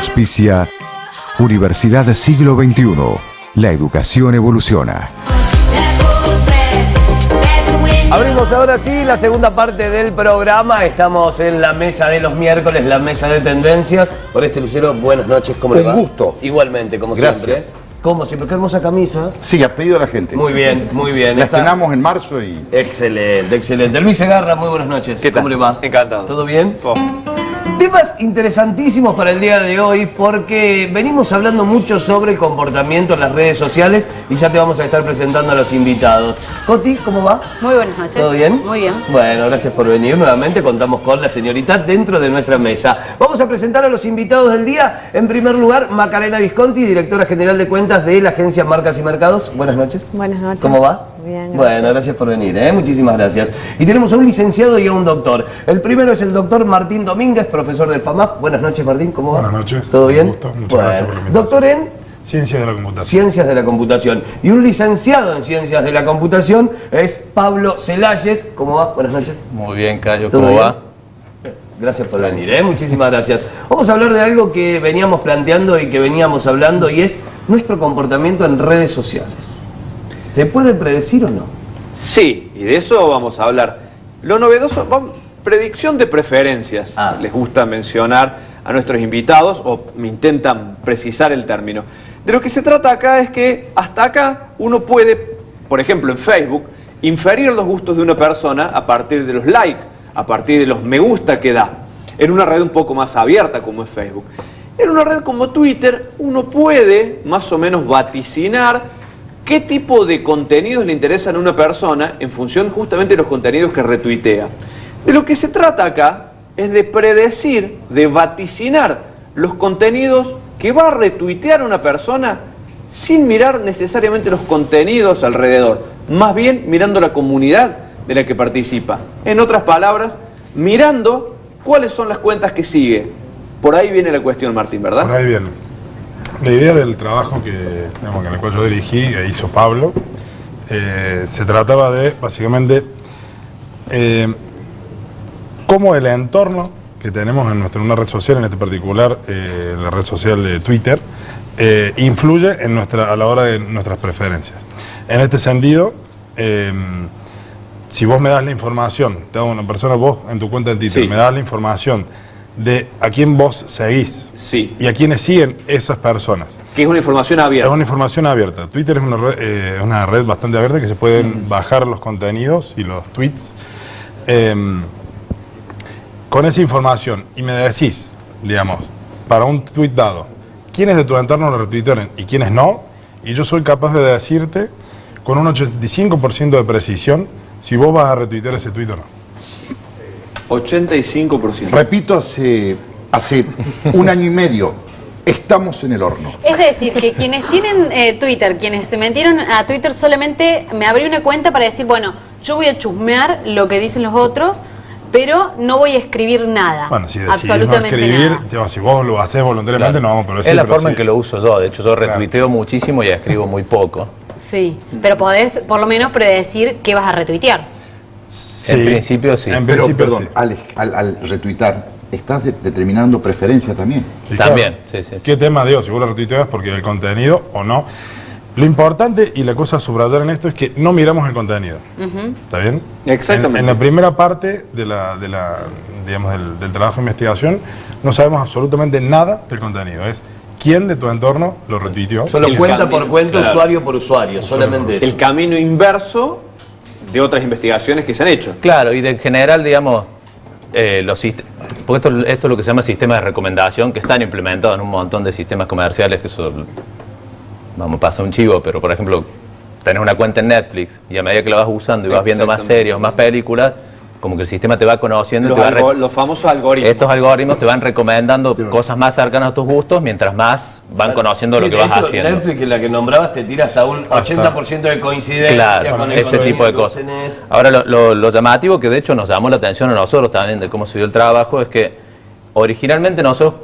Auspicia Universidad Siglo XXI. La educación evoluciona. Abrimos ahora sí la segunda parte del programa. Estamos en la mesa de los miércoles, la mesa de tendencias. Oreste Lucero, buenas noches, ¿cómo le va? Un gusto. Igualmente, como Gracias. siempre. Como siempre, qué hermosa camisa. Sí, ha pedido la gente. Muy bien, muy bien. La estrenamos en marzo y... Excelente, excelente. Luis Segarra, muy buenas noches. ¿Qué tal? ¿Cómo le va? Encantado. ¿Todo bien? Oh. Temas interesantísimos para el día de hoy porque venimos hablando mucho sobre comportamiento en las redes sociales y ya te vamos a estar presentando a los invitados. Coti, ¿cómo va? Muy buenas noches. ¿Todo bien? Muy bien. Bueno, gracias por venir. Nuevamente contamos con la señorita dentro de nuestra mesa. Vamos a presentar a los invitados del día. En primer lugar, Macarena Visconti, directora general de cuentas de la agencia Marcas y Mercados. Buenas noches. Buenas noches. ¿Cómo va? Bien, Bueno, gracias por venir, muchísimas gracias. Y tenemos a un licenciado y a un doctor. El primero es el doctor Martín Domínguez, profesor del FAMAF. Buenas noches, Martín, ¿cómo va? Buenas noches. ¿Todo bien? Un gusto. Muchas gracias por la invitación. Doctor en Ciencias de la computación. Ciencias de la Computación. Y un licenciado en Ciencias de la Computación es Pablo Celayes. ¿Cómo va? Buenas noches. Muy bien, Cayo, ¿Todo ¿cómo bien? va? Gracias por venir, muchísimas gracias. Vamos a hablar de algo que veníamos planteando y que veníamos hablando y es nuestro comportamiento en redes sociales. ¿Se puede predecir o no? Sí, y de eso vamos a hablar. Lo novedoso, predicción de preferencias. Les gusta mencionar a nuestros invitados o me intentan precisar el término. De lo que se trata acá es que hasta acá uno puede, por ejemplo en Facebook, inferir los gustos de una persona a partir de los likes, a partir de los me gusta que da. En una red un poco más abierta como es Facebook. En una red como Twitter uno puede más o menos vaticinar qué tipo de contenidos le interesan a una persona en función justamente de los contenidos que retuitea. De lo que se trata acá es de predecir, de vaticinar los contenidos que va a retuitear una persona sin mirar necesariamente los contenidos alrededor, más bien mirando la comunidad de la que participa. En otras palabras, mirando cuáles son las cuentas que sigue. Por ahí viene la cuestión, Martín, ¿verdad? Por ahí viene. La idea del trabajo en el cual yo dirigí e hizo Pablo, se trataba de, básicamente, cómo el entorno que tenemos en una red social, en este particular, la red social de Twitter, influye a la hora de nuestras preferencias. En este sentido, si vos me das la información, te hago una persona, vos en tu cuenta de Twitter, Sí. me das la información de a quién vos seguís Sí. y a quiénes siguen esas personas. Que es una información Es abierta. una información abierta. Twitter es una red bastante abierta que se pueden bajar los contenidos y los tweets. Con esa información, y me decís, digamos, para un tweet dado, quiénes de tu entorno lo retuitearon y quiénes no, y yo soy capaz de decirte con un 85% de precisión si vos vas a retuitear ese tweet o no. 85%. Repito, hace un año y medio, estamos en el horno. Es decir, que quienes tienen Twitter, quienes se metieron a Twitter solamente me abrí una cuenta para decir, bueno, yo voy a chusmear lo que dicen los otros, pero no voy a escribir nada. Bueno, si decidís no absolutamente escribir, nada. digamos, si vos lo haces voluntariamente, Claro. no vamos por decir. Es la pero forma sí. en que lo uso yo. De hecho, yo retuiteo muchísimo y escribo muy poco. Sí, pero podés por lo menos predecir qué vas a retuitear. Sí, En principio, sí. En Pero, principio, perdón, sí. al retuitar, estás determinando preferencia también. Sí, También, claro. sí. ¿Qué tema, digo, si vos lo retuiteas porque el contenido o no? Lo importante y la cosa a subrayar en esto es que no miramos el contenido. ¿Está bien? Exactamente. En la primera parte digamos, del trabajo de investigación no sabemos absolutamente nada del contenido. Es quién de tu entorno lo retuiteó. Solo El cuenta cambio, por cuenta, claro. usuario por usuario, solamente eso. El camino inverso de otras investigaciones que se han hecho. Claro, y de general, digamos, porque esto es lo que se llama sistema de recomendación, que están implementados en un montón de sistemas comerciales, que eso, pasa un chivo, pero por ejemplo, tenés una cuenta en Netflix y a medida que la vas usando y vas viendo más Exactamente. series, más películas, como que el sistema te va conociendo y Los, te va los famosos algoritmos. estos algoritmos te van recomendando cosas más cercanas a tus gustos mientras más van conociendo Sí, lo que de vas hecho, haciendo. Netflix, que es la que nombrabas, te tira hasta un 80% de coincidencia Claro, con el ese contenido tipo de que cosas. vos tenés. Ahora, lo llamativo que de hecho nos llamó la atención a nosotros también de cómo se dio el trabajo es que originalmente nosotros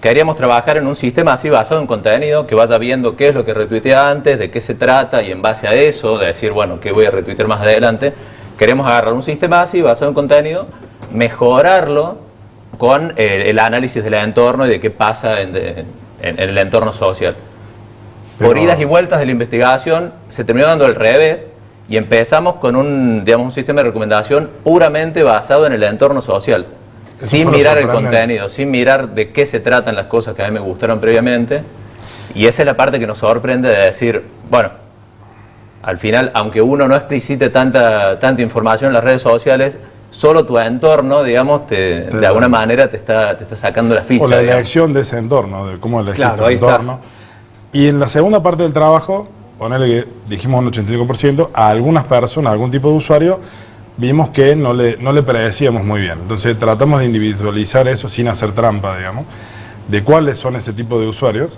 queríamos trabajar en un sistema así basado en contenido, que vaya viendo qué es lo que retuitea antes, de qué se trata y en base a eso, de decir, bueno, qué voy a retuitear más adelante. Queremos agarrar un sistema así basado en contenido, mejorarlo con el análisis del entorno y de qué pasa en el entorno social. Por Pero- idas y vueltas de la investigación se terminó dando al revés y empezamos con un sistema de recomendación puramente basado en el entorno social, Eso sin fue lo mirar el sorprendente. contenido, sin mirar de qué se tratan las cosas que a mí me gustaron previamente. Y esa es la parte que nos sorprende de decir, bueno, al final, aunque uno no explicite tanta información en las redes sociales, solo tu entorno, digamos, de alguna manera te está sacando las fichas. O la digamos. elección de ese entorno, de cómo elegiste Claro, tu ahí está. entorno. Y en la segunda parte del trabajo, ponele que dijimos un 85%, a algunas personas, a algún tipo de usuario, vimos que no le predecíamos muy bien. Entonces tratamos de individualizar eso sin hacer trampa, digamos, de cuáles son ese tipo de usuarios.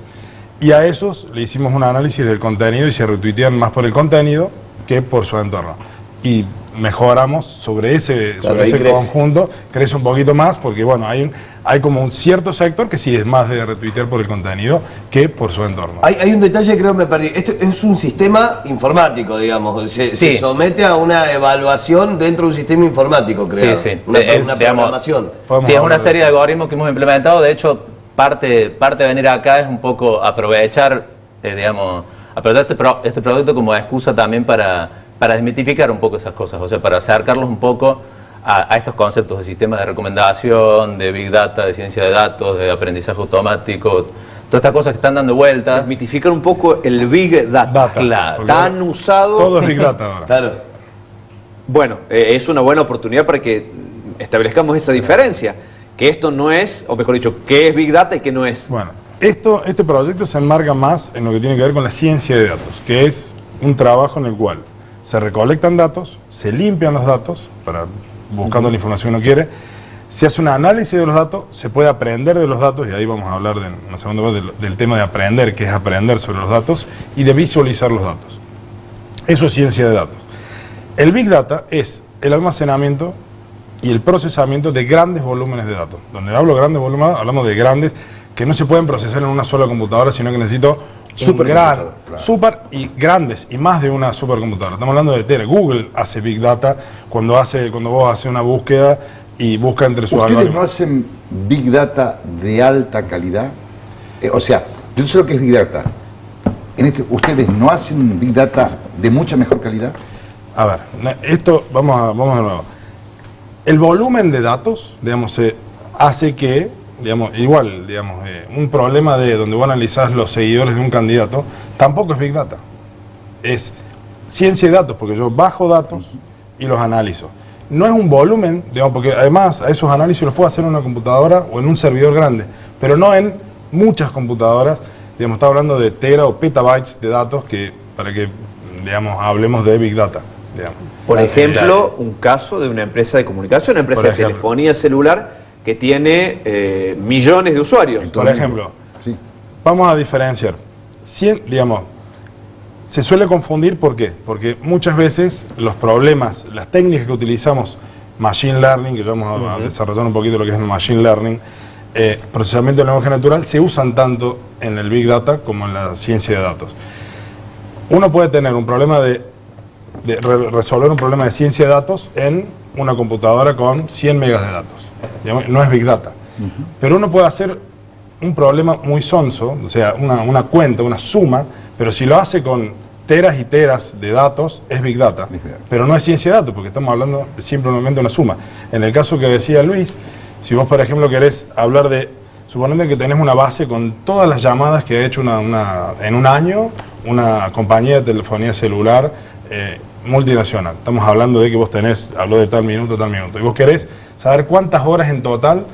Y a esos le hicimos un análisis del contenido y se retuitean más por el contenido que por su entorno. Y mejoramos sobre ese ahí crece. conjunto, crece un poquito más porque, bueno, hay como un cierto sector que sí es más de retuitear por el contenido que por su entorno. Hay un detalle, creo que me perdí. Esto es un sistema informático, digamos. Se Sí. somete a una evaluación dentro de un sistema informático, creo. Sí, sí. Una Digamos, programación. Podemos Sí, es hablar una de serie de eso. algoritmos que hemos implementado. De hecho, parte de venir acá es un poco aprovechar, aprovechar este producto como excusa también para desmitificar un poco esas cosas, o sea, para acercarlos un poco a estos conceptos de sistemas de recomendación, de Big Data, de ciencia de datos, de aprendizaje automático, todas estas cosas que están dando vueltas. Desmitificar un poco el Big Data. Claro. porque Tan usado. todo es Big Data ahora. Claro. Bueno, es una buena oportunidad para que establezcamos esa diferencia. Que esto no es, o mejor dicho, qué es Big Data y qué no es. Bueno, este proyecto se enmarca más en lo que tiene que ver con la ciencia de datos, que es un trabajo en el cual se recolectan datos, se limpian los datos, buscando la información que uno quiere, se hace un análisis de los datos, se puede aprender de los datos, y ahí vamos a hablar en una segunda vez del tema de aprender, que es aprender sobre los datos, y de visualizar los datos. Eso es ciencia de datos. El Big Data es el almacenamiento y el procesamiento de grandes volúmenes de datos. Donde hablo de grandes volúmenes, hablamos de grandes que no se pueden procesar en una sola computadora, sino que necesito Supercomputadora, claro. super y grandes y más de una supercomputadora. Estamos hablando de tele. Google hace Big Data cuando vos haces una búsqueda y busca entre sus ¿Ustedes no algoritmos. hacen Big Data de alta calidad? O sea, yo sé lo que es Big Data. ¿Ustedes no hacen Big Data de mucha mejor calidad? A ver, esto, vamos de nuevo. El volumen de datos, digamos, hace que, digamos, igual, digamos, un problema de donde vos analizás los seguidores de un candidato, tampoco es Big Data. Es ciencia de datos, porque yo bajo datos y los analizo. No es un volumen, digamos, porque además a esos análisis los puedo hacer en una computadora o en un servidor grande, pero no en muchas computadoras. Digamos, está hablando de tera o petabytes de datos para que, digamos, hablemos de Big Data, digamos. Por ejemplo, un caso de una empresa de comunicación, una empresa Por de ejemplo. telefonía celular que tiene millones de usuarios. Por ejemplo, Sí. vamos a diferenciar. Digamos, se suele confundir, ¿por qué? Porque muchas veces los problemas, las técnicas que utilizamos, Machine Learning, que ya vamos a desarrollar un poquito lo que es el Machine Learning, procesamiento de lenguaje natural, se usan tanto en el Big Data como en la ciencia de datos. Uno puede tener un problema resolver un problema de ciencia de datos en una computadora con 100 megas de datos. Digamos, no es Big Data. Pero uno puede hacer un problema muy sonso, o sea, una cuenta, una suma, pero si lo hace con teras y teras de datos, es Big Data. Big Data. Pero no es ciencia de datos, porque estamos hablando de simplemente una suma. En el caso que decía Luis, si vos, por ejemplo, querés hablar de, suponete que tenés una base con todas las llamadas que ha hecho en un año una compañía de telefonía celular multinacional. Estamos hablando de que vos habló de tal minuto, y vos querés saber cuántas horas en total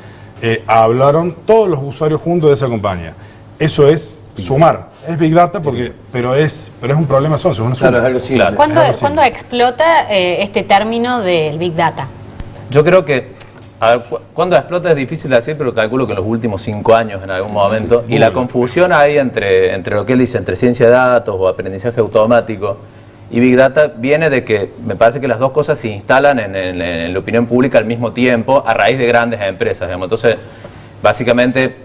hablaron todos los usuarios juntos de esa compañía. Eso es sumar. Es Big Data, pero es un problema sonso, es una suma. Claro, es algo simple. Claro. ¿Cuándo explota este término del Big Data? Yo creo que, a ver, cuando explota es difícil de decir, pero calculo que en los últimos 5 años en algún momento. Sí, y la confusión ahí entre lo que él dice, entre ciencia de datos o aprendizaje automático y Big Data, viene de que me parece que las dos cosas se instalan en la opinión pública al mismo tiempo a raíz de grandes empresas, digamos. Entonces, básicamente,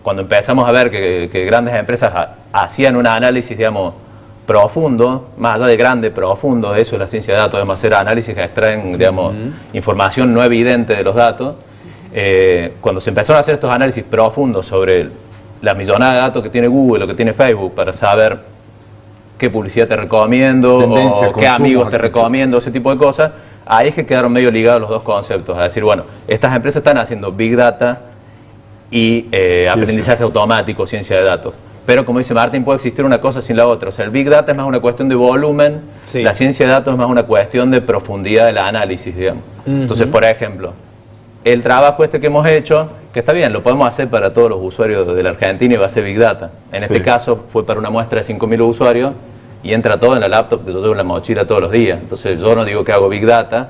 cuando empezamos a ver que grandes empresas hacían un análisis, digamos, profundo, más allá de grande, profundo, eso es la ciencia de datos, debemos hacer análisis que extraen, digamos, información no evidente de los datos. cuando se empezaron a hacer estos análisis profundos sobre la millonada de datos que tiene Google o que tiene Facebook para saber qué publicidad te recomiendo Tendencia, o qué consumos, amigos te actitud. recomiendo, ese tipo de cosas, ahí es que quedaron medio ligados los dos conceptos. Es decir, bueno, estas empresas están haciendo Big Data y aprendizaje automático, ciencia de datos. Pero como dice Martín, puede existir una cosa sin la otra. O sea, el Big Data es más una cuestión de volumen, Sí. la ciencia de datos es más una cuestión de profundidad del análisis, digamos. Entonces, por ejemplo, el trabajo este que hemos hecho, que está bien, lo podemos hacer para todos los usuarios de la Argentina y va a ser Big Data. En este caso fue para una muestra de 5.000 usuarios y entra todo en la laptop que yo llevo en la mochila todos los días. Entonces yo no digo que hago Big Data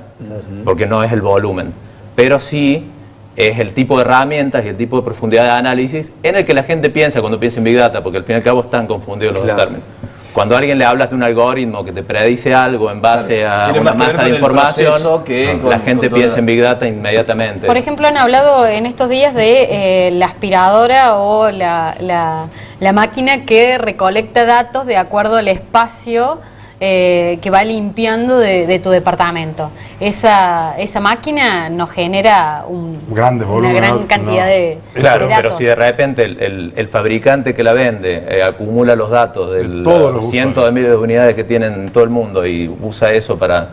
porque no es el volumen, pero sí es el tipo de herramientas y el tipo de profundidad de análisis en el que la gente piensa cuando piensa en Big Data, porque al fin y al cabo están confundidos los Claro. términos. Cuando a alguien le hablas de un algoritmo que te predice algo en base a Tiene una más que ver masa de con el información, proceso que con- la gente con toda piensa la- en Big Data inmediatamente. Por ejemplo, han hablado en estos días de la aspiradora o la máquina que recolecta datos de acuerdo al espacio que va limpiando de tu departamento. Esa máquina nos genera Grandes una volúmenes, gran ¿no? cantidad de Claro, de pero datos. si de repente el fabricante que la vende acumula los datos de todos los cientos de miles de unidades que tienen en todo el mundo y usa eso para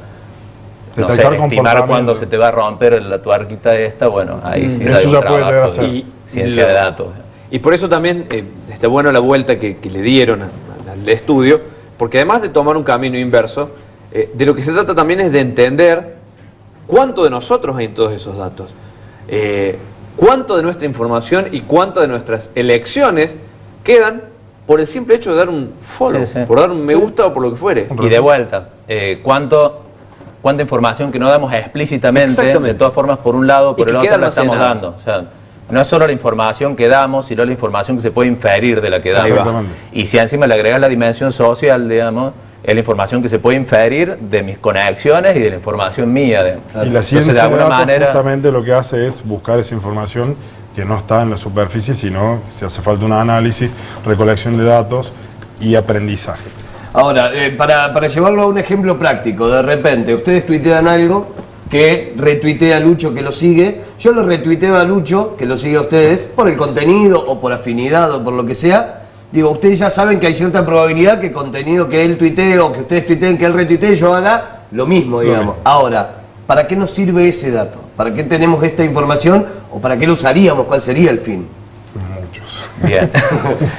no sé, Detectar estimar comportamiento. cuándo se te va a romper la tuarquita esta, bueno, ahí sí Eso hay un ya puede trabajo llegar a ser. de ciencia de datos. Y por eso también está bueno la vuelta que le dieron al estudio, porque además de tomar un camino inverso, de lo que se trata también es de entender cuánto de nosotros hay en todos esos datos, cuánto de nuestra información y cuánto de nuestras elecciones quedan por el simple hecho de dar un follow, Sí, sí. por dar un me gusta o por lo que fuere. Y de vuelta, cuánta información que no damos explícitamente, Exactamente. de todas formas, por un lado o por Y el que otro queda la estamos almacenada. dando. O sea, no es solo la información que damos, sino la información que se puede inferir de la que damos. Exactamente. Y si encima le agregas la dimensión social, digamos, es la información que se puede inferir de mis conexiones y de la información mía. Digamos. Y la Entonces, ciencia de de alguna datos manera, justamente lo que hace es buscar esa información que no está en la superficie, sino si hace falta un análisis, recolección de datos y aprendizaje. Ahora, para llevarlo a un ejemplo práctico, de repente ustedes tuitean algo que retuitea a Lucho que lo sigue, yo lo retuiteo a Lucho que lo sigue a ustedes por el contenido o por afinidad o por lo que sea. Digo, ustedes ya saben que hay cierta probabilidad que contenido que él tuitee o que ustedes tuiteen que él retuitee, yo haga lo mismo, digamos. Ahora, ¿para qué nos sirve ese dato? ¿Para qué tenemos esta información o para qué lo usaríamos? ¿Cuál sería el fin? Muchos. bien.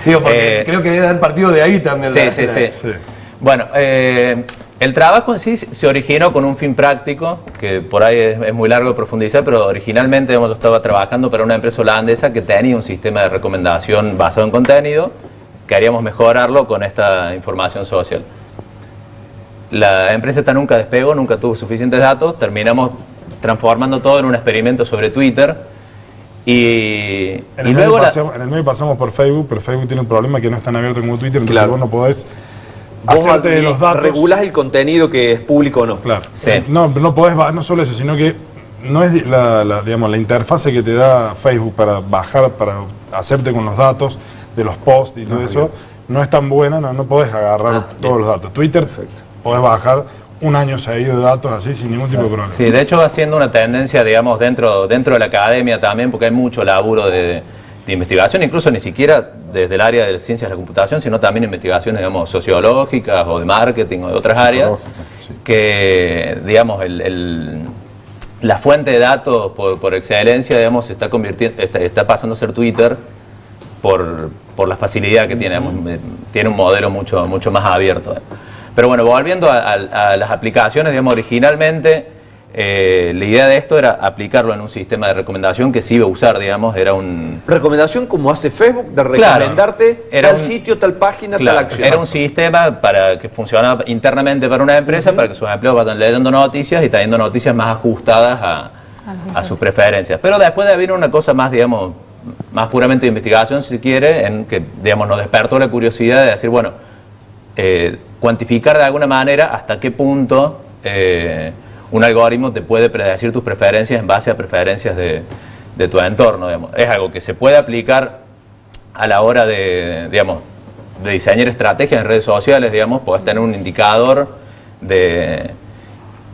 Digo, porque creo que debe haber partido de ahí también. Sí, la- sí, la- sí. Sí. Bueno, el trabajo en sí se originó con un fin práctico, que por ahí es muy largo de profundizar, pero originalmente yo estaba trabajando para una empresa holandesa que tenía un sistema de recomendación basado en contenido, queríamos mejorarlo con esta información social. La empresa esta nunca despegó, nunca tuvo suficientes datos, terminamos transformando todo en un experimento sobre Twitter y En el, luego en el medio pasamos por Facebook, pero Facebook tiene un problema que no es tan abierto como Twitter, entonces Claro. vos no podés Vos hacerte de los datos. regulás el contenido que es público o no. Claro. Sí. No podés, no solo eso, sino que no es digamos, la interfase que te da Facebook para bajar, para hacerte con los datos de los posts y todo eso, no es tan buena, no podés agarrar todos los datos. Twitter, podés bajar un año seguido de datos así sin ningún tipo de problema. Sí, de hecho va siendo una tendencia, digamos, dentro de la academia también, porque hay mucho laburo de investigación, incluso ni siquiera desde el área de ciencias de la computación, sino también investigaciones, digamos, sociológicas o de marketing o de otras áreas, que, digamos, la fuente de datos por excelencia, digamos, se está convirtiendo, está pasando a ser Twitter por la facilidad que tiene, digamos, tiene un modelo mucho más abierto. Pero bueno, volviendo a las aplicaciones, digamos, originalmente la idea de esto era aplicarlo en un sistema de recomendación que sí iba a usar, digamos, era un... Recomendación como hace Facebook de Claro. recomendarte Era tal un- sitio, tal página, Claro, tal acción. era un sistema para que funcionaba internamente para una empresa, para que sus empleados vayan leyendo noticias y trayendo noticias más ajustadas a sus preferencias. Pero después de haber una cosa más, digamos, más puramente de investigación, si se quiere, en que, digamos, nos despertó la curiosidad de decir, bueno, cuantificar de alguna manera hasta qué punto un algoritmo te puede predecir tus preferencias en base a preferencias de tu entorno, digamos. Es algo que se puede aplicar a la hora de, digamos, de diseñar estrategias en redes sociales, digamos, podés tener un indicador de...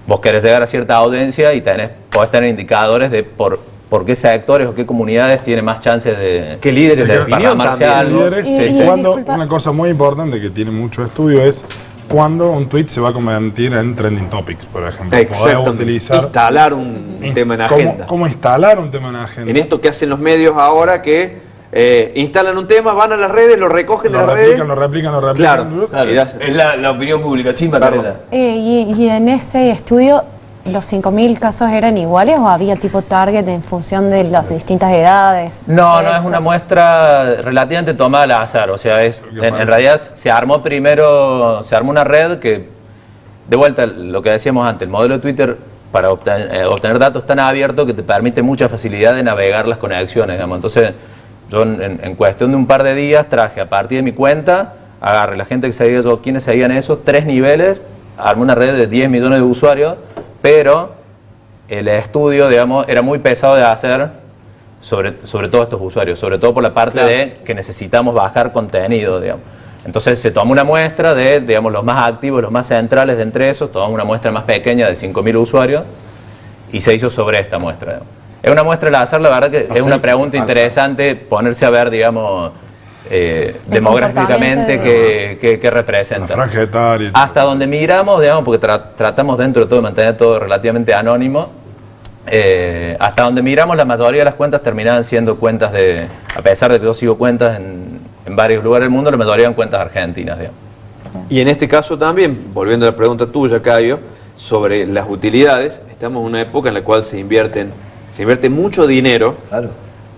Vos querés llegar a cierta audiencia y podés tener indicadores de por por qué sectores o qué comunidades tienen más chances de... ¿Qué líderes de para opinión amarse también, algo. Líderes, Sí, sí. cuando, disculpa. una cosa muy importante que tiene mucho estudio es cuando un tweet se va a convertir en trending topics, por ejemplo. Poder Exactamente. utilizar Instalar un tema en agenda. ¿Cómo instalar un tema en agenda? En esto que hacen los medios ahora que instalan un tema, van a las redes, lo recogen de lo las replican, redes. lo replican. Claro. Claro, es la opinión pública, sí, Macarena. Y en ese estudio, ¿los 5.000 casos eran iguales o había tipo target en función de las distintas edades? No, no, es sexo? una muestra relativamente tomada al azar, o sea, en realidad se armó una red que, de vuelta, lo que decíamos antes, el modelo de Twitter para obtener datos tan abierto que te permite mucha facilidad de navegar las conexiones, digamos. Entonces, yo en cuestión de un par de días traje a partir de mi cuenta, agarré la gente que seguía yo, quienes seguían eso, 3 niveles, armé una red de 10 millones de usuarios, pero el estudio, digamos, era muy pesado de hacer sobre todos estos usuarios, sobre todo por la parte de que necesitamos bajar contenido, digamos. Entonces se tomó una muestra de, digamos, los más activos, los más centrales de entre esos, tomamos una muestra más pequeña de 5.000 usuarios y se hizo sobre esta muestra, digamos. Es una muestra al azar, la verdad que es una pregunta interesante ponerse a ver, digamos, demográficamente qué representa. La franja etaria. Hasta donde miramos, digamos, porque tratamos dentro de todo de mantener todo relativamente anónimo, hasta donde miramos la mayoría de las cuentas terminaban siendo cuentas de, a pesar de que yo sigo cuentas en varios lugares del mundo, la mayoría eran cuentas argentinas, digamos. Y en este caso también, volviendo a la pregunta tuya, Caio, sobre las utilidades, estamos en una época en la cual se invierte mucho dinero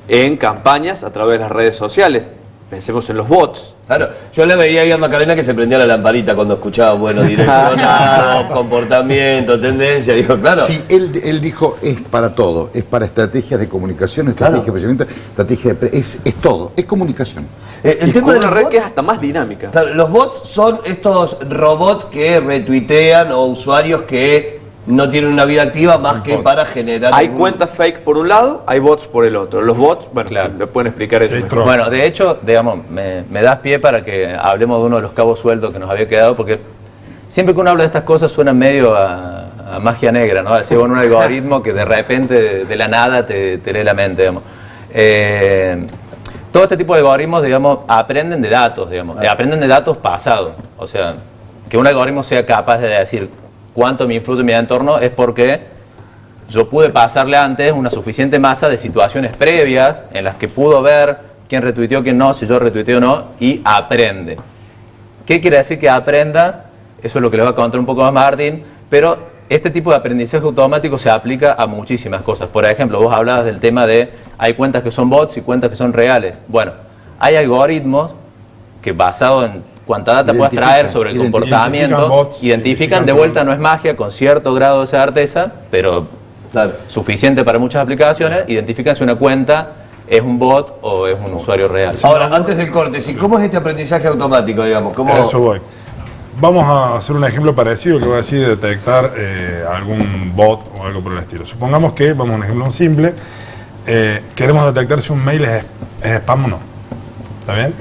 en campañas a través de las redes sociales. Pensemos en los bots. Claro, yo le veía ahí a Macarena que se prendía la lamparita cuando escuchaba, bueno, direccionado, comportamiento, tendencia, digo, claro. Sí, él dijo, es para todo, es para estrategias de comunicación, estrategia de posicionamiento, estrategia de... Es todo, es comunicación. El Y tema con de una los red bots, que es hasta más dinámica. claro, los bots son estos robots que retuitean o usuarios que no tienen una vida activa más que bots. para generar... Hay cuentas fake por un lado, hay bots por el otro. Los bots, bueno, Claro. le pueden explicar eso Hay mejor. Bueno, de hecho, digamos, me das pie para que hablemos de uno de los cabos sueltos que nos había quedado, porque siempre que uno habla de estas cosas suena medio a magia negra, ¿no? Así con un algoritmo que de repente, de la nada, te lee la mente, digamos. Todo este tipo de algoritmos, digamos, aprenden de datos, digamos, aprenden de datos pasados. O sea, que un algoritmo sea capaz de decir cuánto me influye en mi entorno es porque yo pude pasarle antes una suficiente masa de situaciones previas en las que pudo ver quién retuiteó, quién no, si yo retuiteé o no, y aprende. ¿Qué quiere decir que aprenda? Eso es lo que le va a contar un poco más Martín, pero este tipo de aprendizaje automático se aplica a muchísimas cosas. Por ejemplo, vos hablabas del tema de hay cuentas que son bots y cuentas que son reales. Bueno, hay algoritmos que basados en cuánta data puedas traer sobre el comportamiento, bots, identifican de vuelta, no es magia, con cierto grado de certeza, pero suficiente para muchas aplicaciones, identifican si una cuenta es un bot o es un usuario real. Ahora, antes del corte, ¿sí? ¿Cómo es este aprendizaje automático, digamos? ¿Cómo... A eso voy. Vamos a hacer un ejemplo parecido que voy a decir de detectar algún bot o algo por el estilo. Supongamos que, vamos a un ejemplo simple, queremos detectar si un mail es spam o no. ¿Está bien?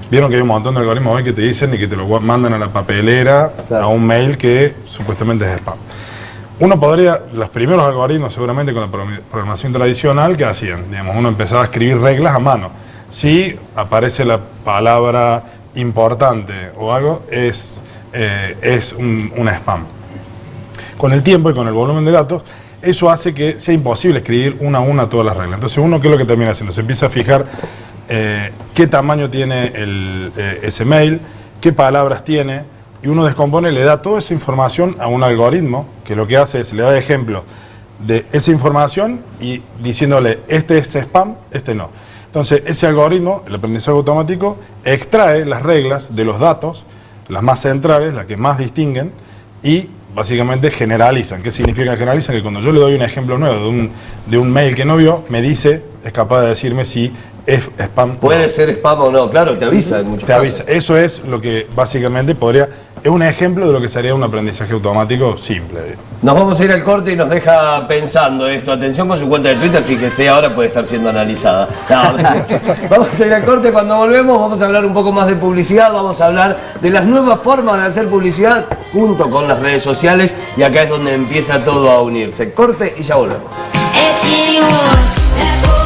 Vieron que hay un montón de algoritmos hoy que te dicen y que te lo mandan a la papelera, a un mail que supuestamente es spam. Uno podría, los primeros algoritmos seguramente con la programación tradicional, ¿qué hacían? Digamos, uno empezaba a escribir reglas a mano. Si aparece la palabra importante o algo, es un spam. Con el tiempo y con el volumen de datos, eso hace que sea imposible escribir una a una todas las reglas. Entonces uno, ¿qué es lo que termina haciendo? Se empieza a fijar qué tamaño tiene ese mail, qué palabras tiene, y uno descompone, le da toda esa información a un algoritmo, que lo que hace es, le da ejemplos de esa información y diciéndole, este es spam, este no. Entonces, ese algoritmo, el aprendizaje automático, extrae las reglas de los datos, las más centrales, las que más distinguen, y básicamente generalizan. ¿Qué significa generalizan? Que cuando yo le doy un ejemplo nuevo de un mail que no vio, me dice, es capaz de decirme si es spam. Puede ser spam o no, claro, te avisa en muchos Te casos. avisa. Eso es lo que básicamente podría... Es un ejemplo de lo que sería un aprendizaje automático simple. Nos vamos a ir al corte y nos deja pensando esto. Atención con su cuenta de Twitter, fíjese, ahora puede estar siendo analizada. No, vamos a ir al corte, cuando volvemos vamos a hablar un poco más de publicidad, vamos a hablar de las nuevas formas de hacer publicidad junto con las redes sociales y acá es donde empieza todo a unirse. Corte y ya volvemos. Skinny Wolf.